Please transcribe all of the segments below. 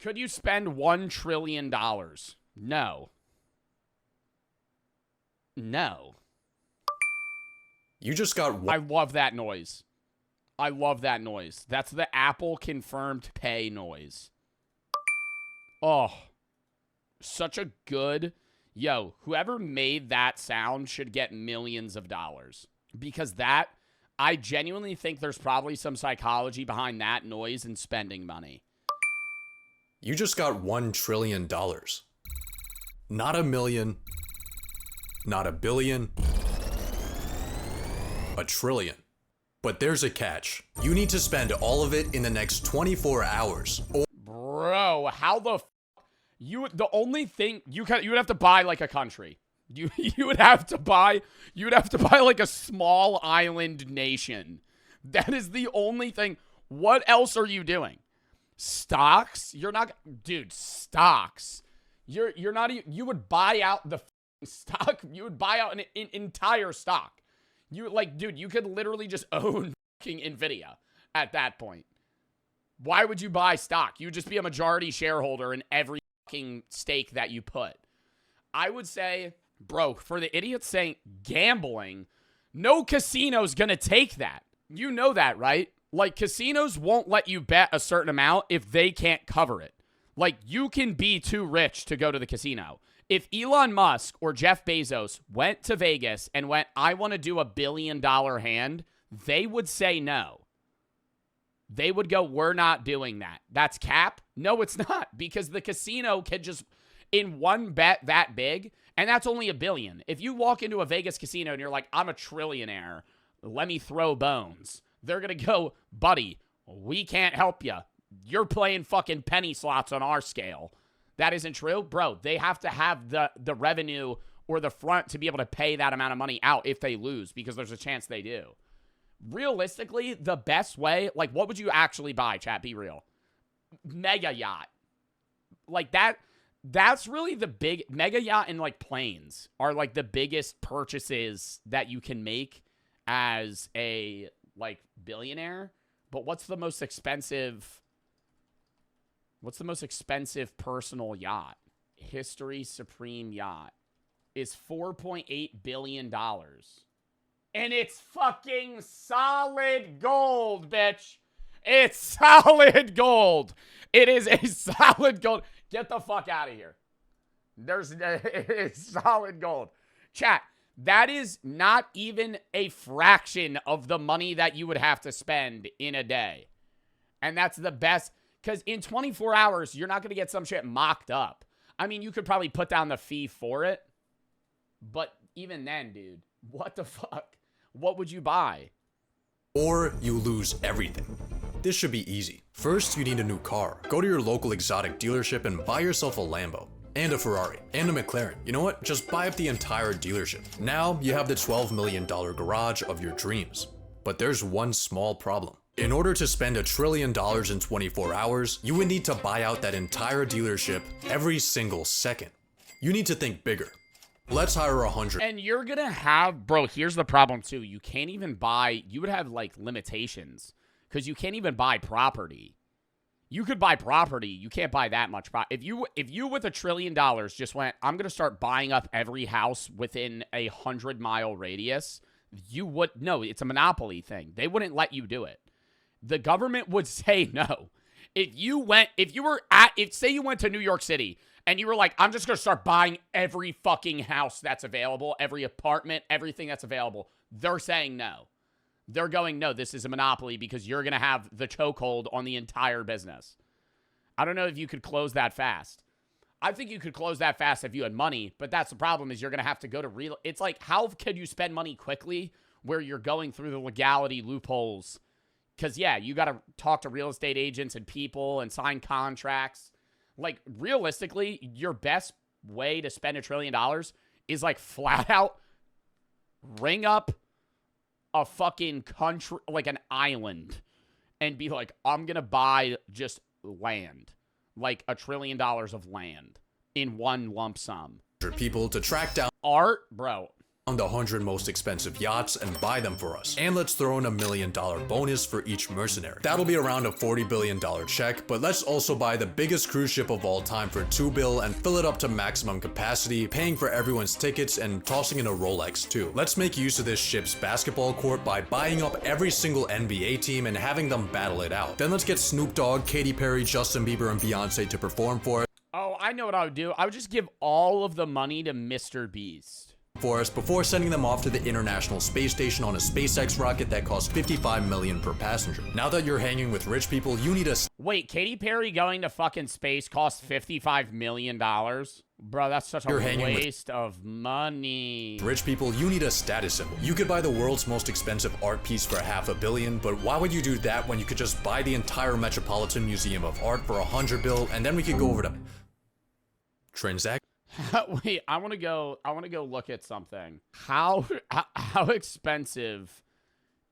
Could you spend $1 trillion? No. No. You just got I love that noise. I love that noise. That's the Apple confirmed pay noise. Oh. Such a good... Yo, whoever made that sound should get millions of dollars. Because that... I genuinely think there's probably some psychology behind that noise and spending money. You just got $1 trillion. Not a million. Not a billion. A trillion. But there's a catch. You need to spend all of it in the next 24 hours. Bro, how the the only thing you would have to buy like a country. You would have to buy like a small island nation. That is the only thing. What else are you doing? Stocks? You're not, dude, stocks. You're not even, you would buy out the stock. You would buy out an entire stock. You like, dude, you could literally just own Nvidia at that point. Why would you buy stock? You would just be a majority shareholder in every fucking stake that you put. I would say, bro, for the idiots saying gambling, no casino's gonna take that. You know that, right? Like, casinos won't let you bet a certain amount if they can't cover it. Like, you can be too rich to go to the casino. If Elon Musk or Jeff Bezos went to Vegas and went, I want to do $1 billion hand, they would say no. They would go, we're not doing that. That's cap? No, it's not, because the casino can just, in one bet that big, and that's only $1 billion. If you walk into a Vegas casino and you're like, I'm a trillionaire, let me throw bones. They're going to go, buddy, we can't help you. You're playing fucking penny slots on our scale. That isn't true. Bro, they have to have the revenue or the front to be able to pay that amount of money out if they lose, because there's a chance they do. Realistically, the best way, like, what would you actually buy, chat? Be real. Mega yacht. Like, that's really the big... Mega yacht and, like, planes are, like, the biggest purchases that you can make as a, like, billionaire. But what's the most expensive... What's the most expensive personal yacht? History Supreme Yacht is $4.8 billion. And it's fucking solid gold, bitch. It's solid gold. It is a solid gold. Get the fuck out of here. It's solid gold. Chat, that is not even a fraction of the money that you would have to spend in a day. And that's the best... Because in 24 hours, you're not going to get some shit mocked up. I mean, you could probably put down the fee for it. But even then, dude, what the fuck? What would you buy? Or you lose everything. This should be easy. First, you need a new car. Go to your local exotic dealership and buy yourself a Lambo. And a Ferrari. And a McLaren. You know what? Just buy up the entire dealership. Now, you have the $12 million garage of your dreams. But there's one small problem. In order to spend $1 trillion in 24 hours, you would need to buy out that entire dealership every single second. You need to think bigger. Let's hire 100. And you're going to have, bro, here's the problem too. You can't even buy, you would have like limitations because you can't even buy property. You could buy property. You can't buy that much property. If you with $1 trillion just went, I'm going to start buying up every house within a 100-mile radius, you would, no, it's a monopoly thing. They wouldn't let you do it. The government would say no. Say you went to New York City and you were like, I'm just going to start buying every fucking house that's available, every apartment, everything that's available. They're saying no. They're going, no, this is a monopoly because you're going to have the chokehold on the entire business. I don't know if you could close that fast. I think you could close that fast if you had money, but that's the problem is you're going to have to go to real. It's like, how can you spend money quickly where you're going through the legality loopholes? Because, yeah, you got to talk to real estate agents and people and sign contracts. Like, realistically, your best way to spend $1 trillion is, like, flat out ring up a fucking country, like an island, and be like, I'm going to buy just land. Like, $1 trillion of land in one lump sum. People to track down art, bro. the 100 most expensive yachts and buy them for us. And let's throw in $1 million bonus for each mercenary. That'll be around a $40 billion check, but let's also buy the biggest cruise ship of all time for $2 billion and fill it up to maximum capacity, paying for everyone's tickets and tossing in a Rolex too. Let's make use of this ship's basketball court by buying up every single NBA team and having them battle it out. Then let's get Snoop Dogg, Katy Perry, Justin Bieber, and Beyonce to perform for us. Oh, I know what I would do. I would just give all of the money to Mr. Beast. Before sending them off to the International Space Station on a SpaceX rocket that costs $55 million per passenger. Now that you're hanging with rich people, you need a... Wait, Katy Perry going to fucking space costs $55 million? Bro, that's such a waste of money. Rich people, you need a status symbol. You could buy the world's most expensive art piece for $500 million, but why would you do that when you could just buy the entire Metropolitan Museum of Art for $100 billion, and then we could go over to... Transact? Wait, I want to go look at something. How expensive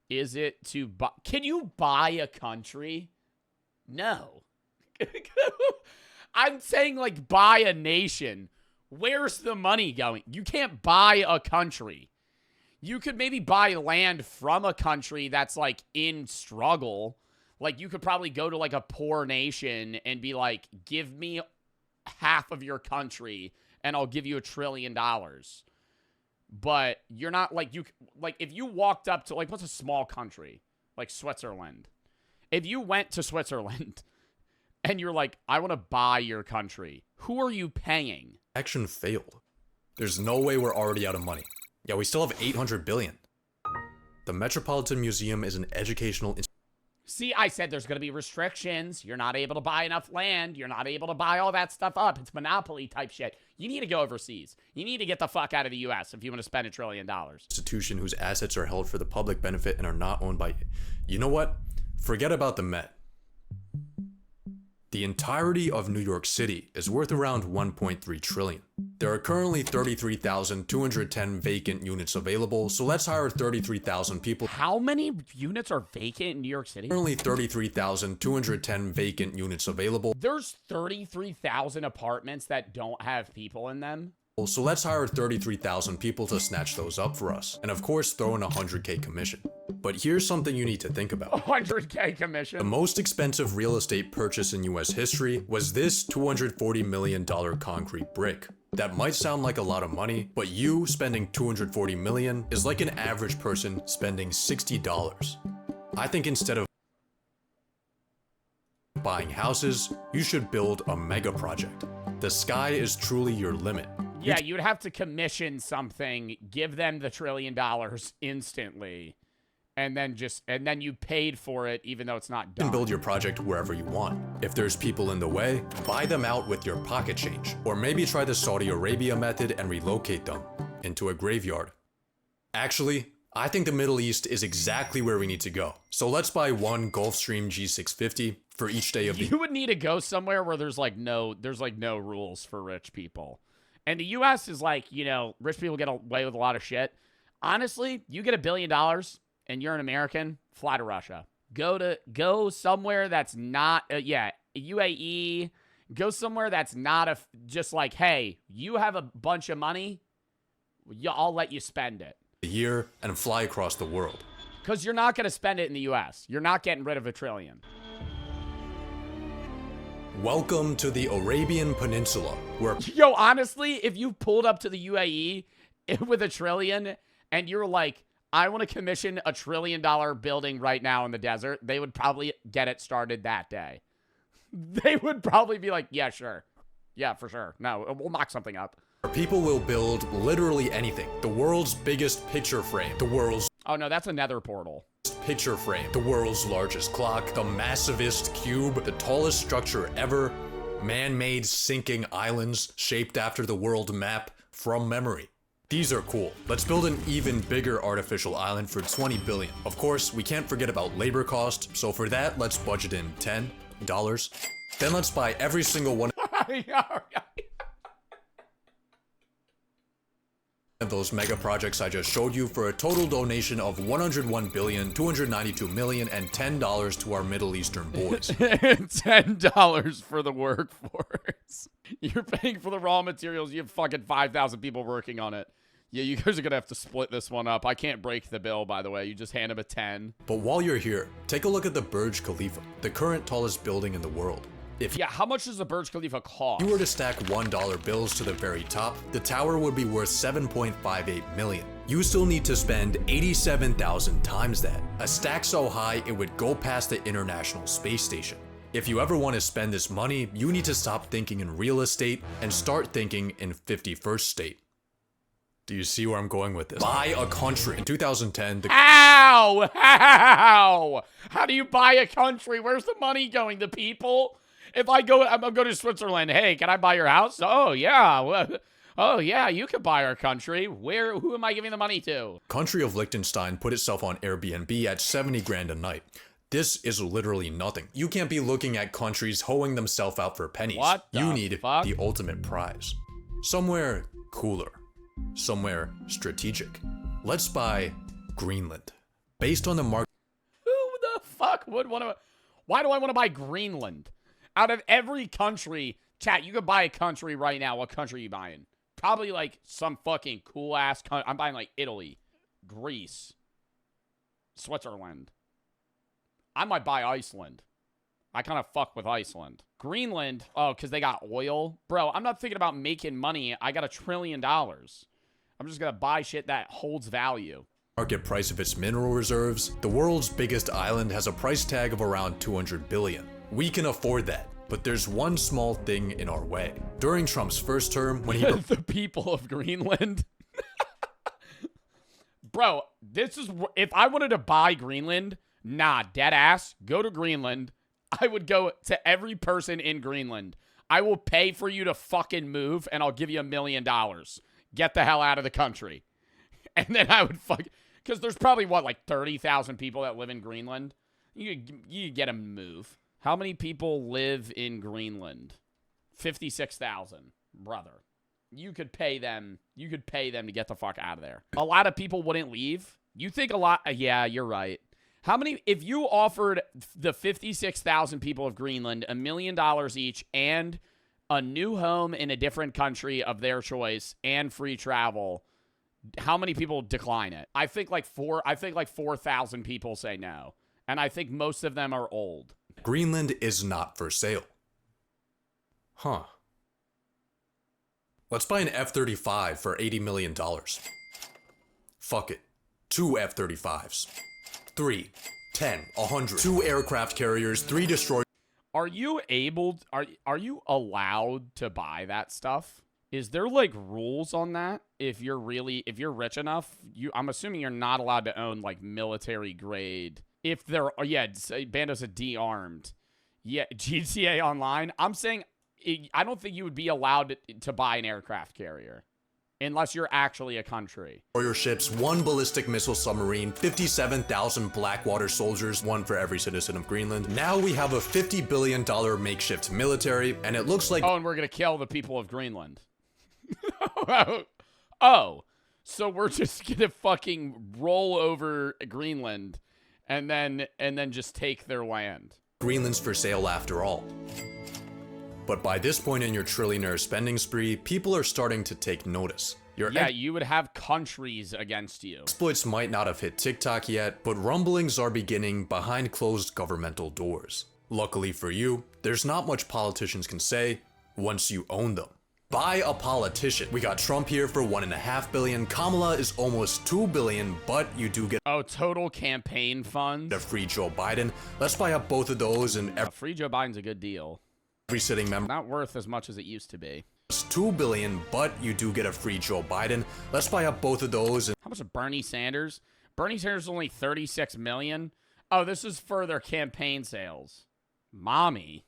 is it to buy? Can you buy a country? No. I'm saying like buy a nation. Where's the money going? You can't buy a country. You could maybe buy land from a country that's like in struggle. Like you could probably go to like a poor nation and be like, give me half of your country and I'll give you $1 trillion. But you're not like, if you walked up to like, what's a small country? Like Switzerland. If you went to Switzerland and you're like, I want to buy your country, who are you paying? Action failed. There's no way we're already out of money. Yeah, we still have $800 billion. The Metropolitan Museum is an educational institution. See, I said there's going to be restrictions. You're not able to buy enough land. You're not able to buy all that stuff up. It's monopoly type shit. You need to go overseas. You need to get the fuck out of the U.S. if you want to spend $1 trillion. Institution whose assets are held for the public benefit and are not owned by... You know what? Forget about the Met. The entirety of New York City is worth around $1.3 trillion. There are currently 33,210 vacant units available, so let's hire 33,000 people. How many units are vacant in New York City? Currently 33,210 vacant units available. There's 33,000 apartments that don't have people in them? So let's hire 33,000 people to snatch those up for us. And of course, throw in a $100K commission. But here's something you need to think about. $100K commission? The most expensive real estate purchase in US history was this $240 million concrete brick. That might sound like a lot of money, but you spending $240 million is like an average person spending $60. I think instead of buying houses, you should build a mega project. The sky is truly your limit. Yeah, you'd have to commission something, give them the $1 trillion instantly, and then you paid for it even though it's not done. You can build your project wherever you want. If there's people in the way, buy them out with your pocket change. Or maybe try the Saudi Arabia method and relocate them into a graveyard. Actually, I think the Middle East is exactly where we need to go. So let's buy one Gulfstream G650 for each day of the... You would need to go somewhere where there's no rules for rich people. And the U.S. is like, you know, rich people get away with a lot of shit. Honestly, you get $1 billion and you're an American, fly to Russia. Go somewhere that's not, UAE. Go somewhere that's not just like, hey, you have a bunch of money, I'll let you spend it. A year and fly across the world. Because you're not going to spend it in the U.S. You're not getting rid of $1 trillion. Welcome to the Arabian Peninsula, where... Yo, honestly, if you pulled up to the UAE with $1 trillion and you're like, I want to commission $1 trillion building right now in the desert, they would probably get it started that day. They would probably be like, yeah, sure. Yeah, for sure. No, we'll knock something up. People will build literally anything. The world's biggest picture frame. The world's... Oh, no, that's a nether portal. Picture frame, the world's largest clock, the massivest cube, the tallest structure ever, man-made sinking islands shaped after the world map from memory. These are cool. Let's build an even bigger artificial island for $20 billion. Of course, we can't forget about labor cost, so for that, let's budget in $10. Then let's buy every single one of those mega projects I just showed you for a total donation of $101,292,000,000 and $10 to our Middle Eastern boys. $10 for the workforce. You're paying for the raw materials. You have fucking 5,000 people working on it. Yeah, you guys are gonna have to split this one up. I can't break the bill, by the way. You just hand him a 10. But while you're here, take a look at the Burj Khalifa, the current tallest building in the world. If Yeah, how much does the Burj Khalifa cost? you were to stack $1 bills to the very top, the tower would be worth 7.58 million. You still need to spend 87,000 times that. A stack so high it would go past the International Space Station. If you ever want to spend this money, you need to stop thinking in real estate and start thinking in 51st state. Do you see where I'm going with this? Buy a country. In 2010, the How? How? How do you buy a country? Where's the money going? The people? If I'm going to Switzerland. Hey, can I buy your house? Oh, yeah. Oh, yeah, you could buy our country. Who am I giving the money to? country of Liechtenstein put itself on Airbnb at 70 grand a night. This is literally nothing. You can't be looking at countries hoeing themselves out for pennies. What You the need fuck? the ultimate prize. Somewhere cooler. Somewhere strategic. Let's buy Greenland. Based on the market Who the fuck would want to... Why do I want to buy Greenland? Out of every country... Chat, you could buy a country right now. What country are you buying? Probably like some fucking cool-ass country. I'm buying like Italy, Greece, Switzerland. I might buy Iceland. I kind of fuck with Iceland. Greenland, oh, because they got oil. Bro, I'm not thinking about making money. I got $1 trillion. I'm just going to buy shit that holds value. price of its mineral reserves, the world's biggest island has a price tag of around 200 billion. We can afford that. But there's one small thing in our way. During Trump's first term, when he The people of Greenland. Bro, this is... If I wanted to buy Greenland, nah, dead ass, go to Greenland. I would go to every person in Greenland. I will pay for you to fucking move, and I'll give you $1 million. Get the hell out of the country. And then I would fuck... Because there's probably, what, like 30,000 people that live in Greenland? You get them to move. How many people live in Greenland? 56,000, brother. You could pay them to get the fuck out of there. A lot of people wouldn't leave. You think a lot? Yeah, you're right. How many, if you offered the 56,000 people of Greenland $1 million each and a new home in a different country of their choice and free travel, how many people decline it? I think like 4,000 people say no. And I think most of them are old. Greenland is not for sale. Huh. Let's buy an F-35 for $80 million. Fuck it. 2 F-35s. 3, 10, 100. 2 aircraft carriers, 3 destroyers. Are you able, are you allowed to buy that stuff? Is there like rules on that? If you're rich enough, I'm assuming you're not allowed to own like military grade. If they're, yeah, Bandos are de-armed. Yeah, GTA Online. I'm saying, I don't think you would be allowed to buy an aircraft carrier. Unless you're actually a country. Destroyer ships, 1 ballistic missile submarine, 57,000 Blackwater soldiers, 1 for every citizen of Greenland. Now we have a $50 billion makeshift military, and it looks like— Oh, and we're gonna kill the people of Greenland. Oh, so we're just gonna fucking roll over Greenland and then just take their land. Greenland's for sale after all. But by this point in your trillionaire spending spree, people are starting to take notice. Yeah, you would have countries against you. Exploits might not have hit TikTok yet, but rumblings are beginning behind closed governmental doors. Luckily for you, there's not much politicians can say once you own them. Buy a politician. We got Trump here for $1.5 billion. Kamala is almost $2 billion, but you do get total campaign funds. a free Joe Biden. Let's buy up both of those and Free Joe Biden's a good deal. every sitting member. Not worth as much as it used to be. It's $2 billion, but you do get a free Joe Biden. Let's buy up both of those and How much is Bernie Sanders? Bernie Sanders is only 36 million. Oh, this is for their campaign sales. Mommy.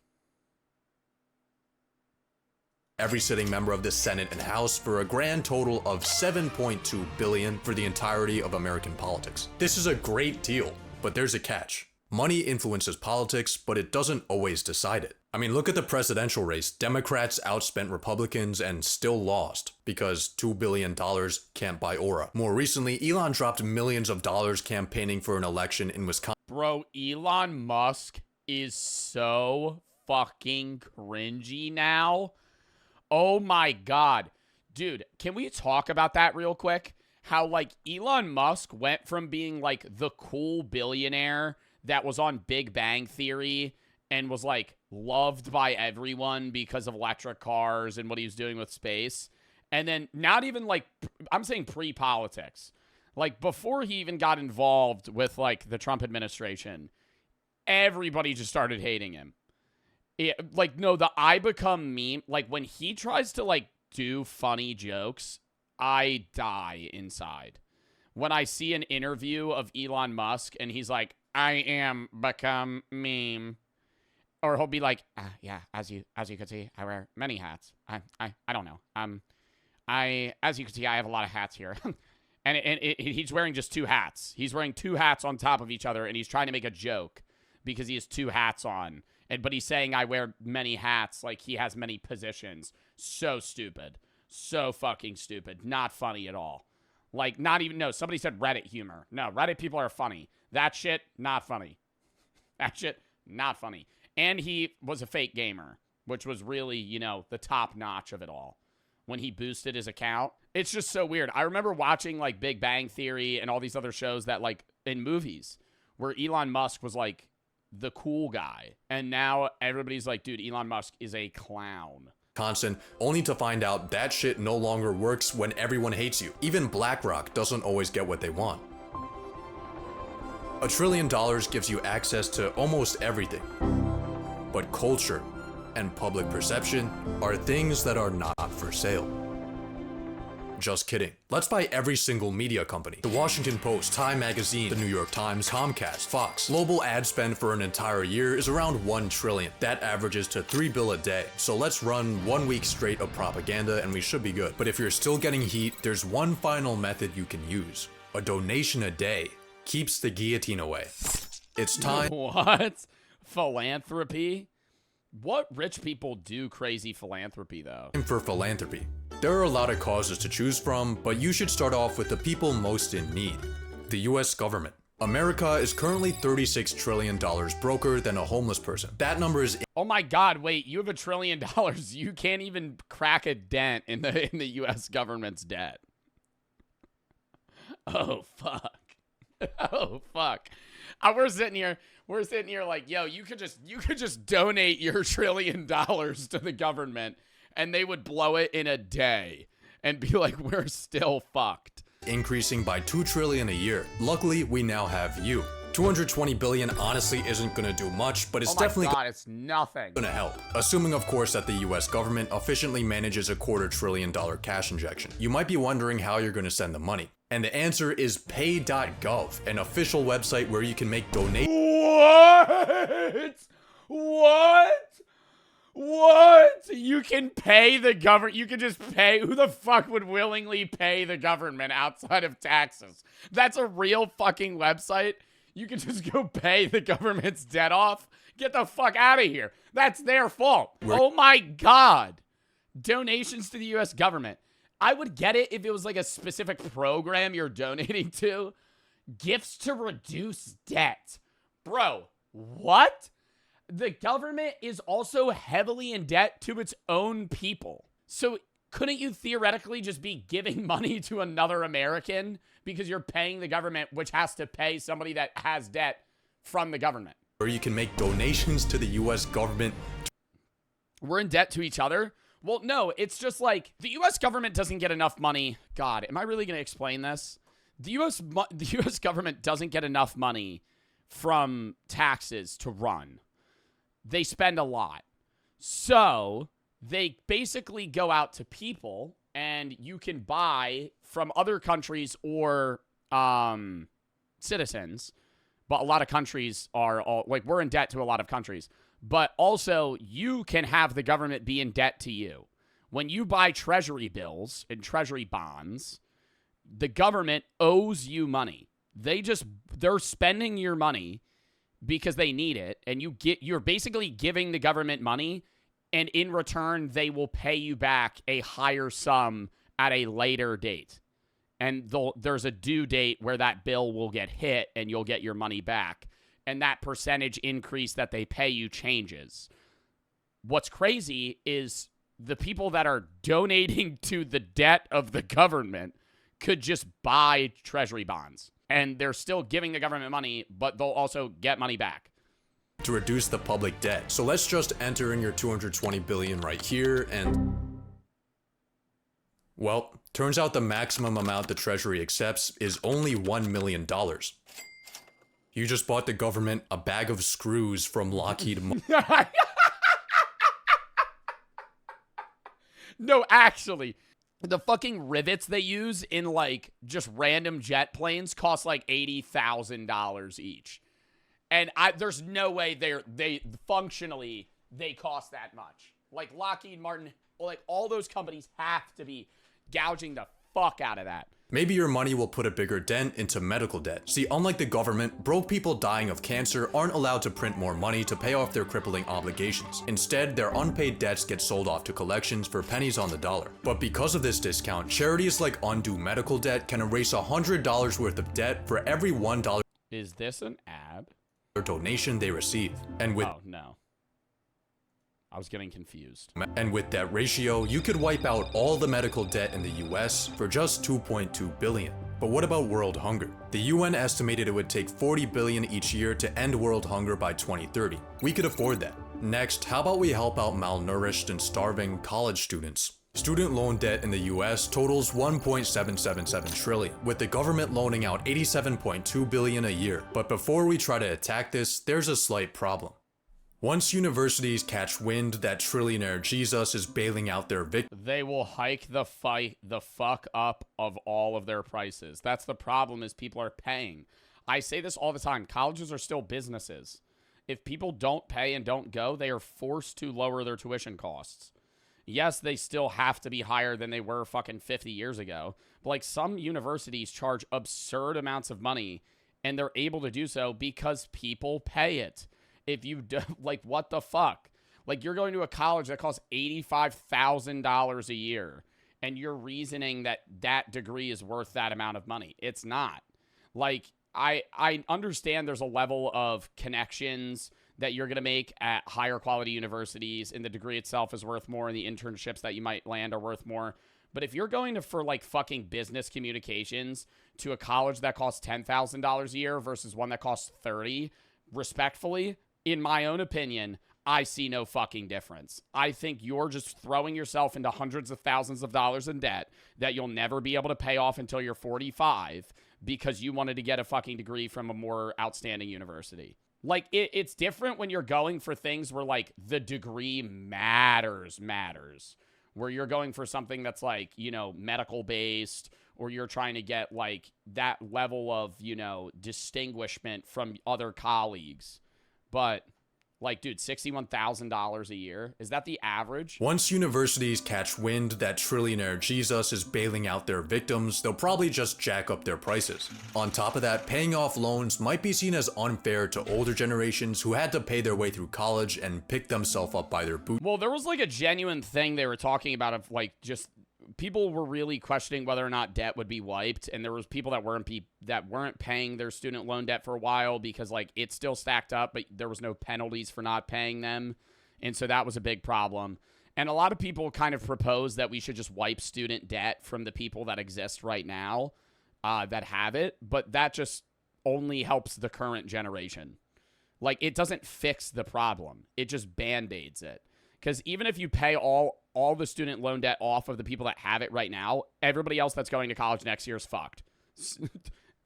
every sitting member of the Senate and House for a grand total of $7.2 billion for the entirety of American politics. This is a great deal, but there's a catch. Money influences politics, but it doesn't always decide it. I mean, look at the presidential race. Democrats outspent Republicans and still lost because $2 billion can't buy aura. More recently, Elon dropped millions of dollars campaigning for an election in Wisconsin. Bro, Elon Musk is so fucking cringy now. Oh my god. Dude, can we talk about that real quick? How, like, Elon Musk went from being, like, the cool billionaire that was on Big Bang Theory and was, like, loved by everyone because of electric cars and what he was doing with space. And then not even, like, I'm saying pre-politics. Like, before he even got involved with, like, the Trump administration, everybody just started hating him. Like, no, the I become meme, like, when he tries to, like, do funny jokes, I die inside. When I see an interview of Elon Musk and he's like, I am become meme. Or he'll be like, yeah, as you can see, I wear many hats. I don't know. As you can see, I have a lot of hats here. And he's wearing just 2 hats. He's wearing 2 hats on top of each other, and he's trying to make a joke because he has 2 hats on. But he's saying I wear many hats, like he has many positions. So stupid. So fucking stupid. Not funny at all. Like, not even, no, somebody said Reddit humor. No, Reddit people are funny. That shit, not funny. That shit, not funny. And he was a fake gamer, which was really, you know, the top notch of it all. When he boosted his account. It's just so weird. I remember watching, like, Big Bang Theory and all these other shows that, like, in movies, where Elon Musk was, like, the cool guy. And now everybody's like, dude, Elon Musk is a clown. Constant, only to find out that shit no longer works when everyone hates you. Even BlackRock doesn't always get what they want. $1 trillion gives you access to almost everything. But culture and public perception are things that are not for sale. Just kidding. Let's buy every single media company. The Washington Post, Time Magazine, the New York Times, Comcast, Fox. Global ad spend for an entire year is around $1 trillion. That averages to $3 billion a day. So let's run 1 week straight of propaganda and we should be good. But if you're still getting heat, there's one final method you can use. A donation a day keeps the guillotine away. It's time. What? Philanthropy? What rich people do crazy philanthropy, though? For philanthropy. There are a lot of causes to choose from, but you should start off with the people most in need. The US government. America is currently $36 trillion broker than a homeless person. That number is... Oh my god, wait, you have $1 trillion. You can't even crack a dent in the US government's debt. Oh, fuck. Oh, fuck. We're sitting here like, yo, you could just donate your $1 trillion to the government and they would blow it in a day and be like, we're still fucked. Increasing by $2 trillion a year. Luckily, we now have you. $220 billion honestly isn't gonna do much, but it's definitely it's nothing. Gonna help. Assuming, of course, that the US government efficiently manages a $250 billion cash injection. You might be wondering how you're gonna send the money. And the answer is pay.gov, an official website where you can make donations. What? You can pay the government. You can just pay. Who the fuck would willingly pay the government outside of taxes? That's a real fucking website. You can just go pay the government's debt off. Get the fuck out of here. That's their fault. Oh my God. Donations to the US government. I would get it if it was like a specific program you're donating to. Gifts to reduce debt. Bro, what? The government is also heavily in debt to its own people. So couldn't you theoretically just be giving money to another American because you're paying the government, which has to pay somebody that has debt from the government? Or you can make donations to the US government. We're in debt to each other? Well, no, it's just like the US government doesn't get enough money. God, am I really going to explain this? The US government doesn't get enough money from taxes to run. They spend a lot. So they basically go out to people and you can buy from other countries or citizens. But a lot of countries are all like, we're in debt to a lot of countries. But also you can have the government be in debt to you. When you buy treasury bills and treasury bonds, the government owes you money. They're spending your money because they need it, and you're basically giving the government money, and in return, they will pay you back a higher sum at a later date. And there's a due date where that bill will get hit, and you'll get your money back. And that percentage increase that they pay you changes. What's crazy is the people that are donating to the debt of the government could just buy treasury bonds. And they're still giving the government money, but they'll also get money back. To reduce the public debt. So let's just enter in your 220 billion right here and... Well, turns out the maximum amount the Treasury accepts is only $1 million. You just bought the government a bag of screws from Lockheed Martin. No, actually, the fucking rivets they use in like just random jet planes cost like $80,000 each. And there's no way they functionally they cost that much. Like Lockheed Martin, like all those companies have to be gouging the fuck out of that. Maybe your money will put a bigger dent into medical debt. See, unlike the government, broke people dying of cancer aren't allowed to print more money to pay off their crippling obligations. Instead, their unpaid debts get sold off to collections for pennies on the dollar. But because of this discount, charities like Undo Medical Debt can erase $100 worth of debt for every $1 Is this an ad? donation they receive. And with Oh, no. I was getting confused. And with that ratio, you could wipe out all the medical debt in the US for just 2.2 billion. But what about world hunger? The UN estimated it would take 40 billion each year to end world hunger by 2030. We could afford that. Next, how about we help out malnourished and starving college students? Student loan debt in the US totals 1.777 trillion, with the government loaning out 87.2 billion a year. But before we try to attack this, there's a slight problem. Once universities catch wind that trillionaire Jesus is bailing out their victims, They will hike the fuck up of all of their prices. That's the problem, is people are paying. I say this all the time. Colleges are still businesses. If people don't pay and don't go, they are forced to lower their tuition costs. Yes, they still have to be higher than they were fucking 50 years ago. But like some universities charge absurd amounts of money, and they're able to do so because people pay it. If you do, like, what the fuck? Like, you're going to a college that costs $85,000 a year, and you're reasoning that that degree is worth that amount of money. It's not. Like, I understand there's a level of connections that you're going to make at higher quality universities, and the degree itself is worth more, and the internships that you might land are worth more. But if you're going to, for like fucking business communications to a college that costs $10,000 a year versus one that costs $30,000, respectfully, in my own opinion, I see no fucking difference. I think you're just throwing yourself into hundreds of thousands of dollars in debt that you'll never be able to pay off until you're 45 because you wanted to get a fucking degree from a more outstanding university. Like, it's different when you're going for things where, like, the degree matters. Where you're going for something that's, like, you know, medical-based, or you're trying to get, like, that level of, you know, distinguishment from other colleagues. But, like, dude, $61,000 a year? Is that the average? once universities catch wind that trillionaire Jesus is bailing out their victims, they'll probably just jack up their prices. On top of that, paying off loans might be seen as unfair to older generations who had to pay their way through college and pick themselves up by their boot. Well, there was, like, a genuine thing they were talking about of, like, just people were really questioning whether or not debt would be wiped, and there was people that weren't paying their student loan debt for a while because, like, it still stacked up, but there was no penalties for not paying them, and so that was a big problem. And a lot of people kind of proposed that we should just wipe student debt from the people that exist right now that have it, but that just only helps the current generation. Like, it doesn't fix the problem. It just band-aids it. Because even if you pay all the student loan debt off of the people that have it right now, everybody else that's going to college next year is fucked.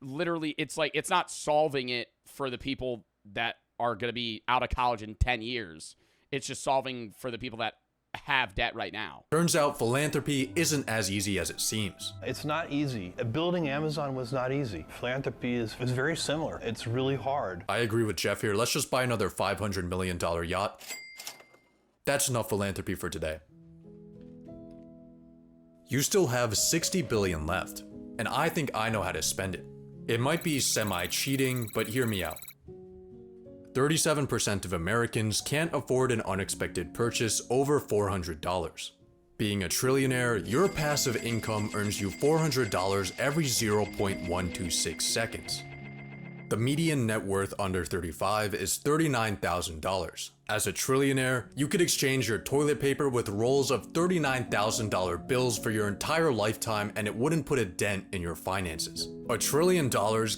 Literally, it's like, it's not solving it for the people that are going to be out of college in 10 years. It's just solving for the people that have debt right now. Turns out philanthropy isn't as easy as it seems. It's not easy. Building Amazon was not easy. Philanthropy is very similar. It's really hard. I agree with Jeff here. Let's just buy another $500 million yacht. That's enough philanthropy for today. You still have 60 billion left, and I think I know how to spend it. It might be semi-cheating, but hear me out. 37% of Americans can't afford an unexpected purchase over $400. Being a trillionaire, your passive income earns you $400 every 0.126 seconds. The median net worth under 35 is $39,000. As a trillionaire, you could exchange your toilet paper with rolls of $39,000 bills for your entire lifetime and it wouldn't put a dent in your finances. $1 trillion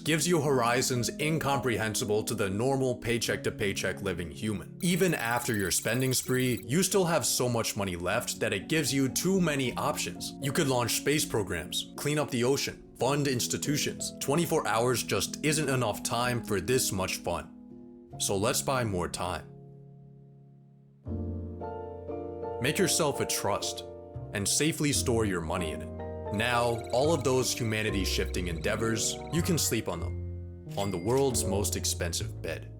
gives you horizons incomprehensible to the normal paycheck-to-paycheck living human. Even after your spending spree, you still have so much money left that it gives you too many options. You could launch space programs, clean up the ocean, fund institutions. 24 hours just isn't enough time for this much fun. So let's buy more time. Make yourself a trust and safely store your money in it. Now, all of those humanity-shifting endeavors, you can sleep on them, on the world's most expensive bed.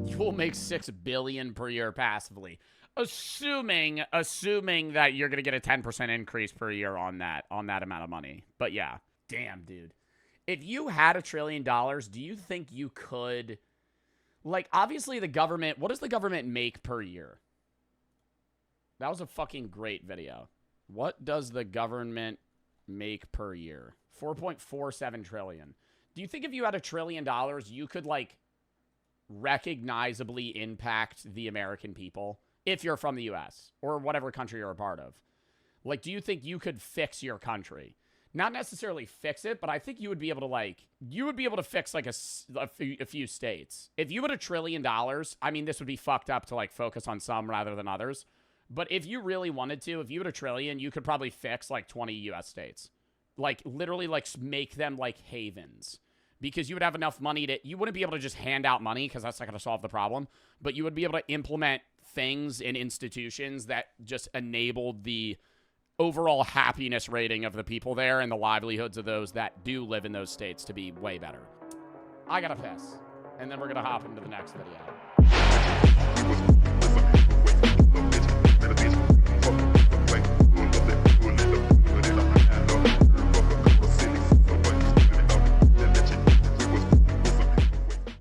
You will make $6 billion per year passively. Assuming that you're gonna get a 10% increase per year on that amount of money. But yeah, damn, dude. If you had $1 trillion, do you think you could, like, obviously the government, what does the government make per year? That was a fucking great video. What does the government make per year? 4.47 trillion. Do you think if you had $1 trillion, you could, like, recognizably impact the American people? If you're from the US or whatever country you're a part of. Like, do you think you could fix your country? Not necessarily fix it, but I think you would be able to, like, fix, like, a few states. If you had $1 trillion, I mean, this would be fucked up to, like, focus on some rather than others. But if you really wanted to, if you had $1 trillion, you could probably fix, like, 20 US states. Like, literally, like, make them, like, havens. Because you would have enough money to, you wouldn't be able to just hand out money because that's not going to solve the problem. But you would be able to implement things in institutions that just enabled the overall happiness rating of the people there and the livelihoods of those that do live in those states to be way better. I gotta piss. And then we're gonna hop into the next video.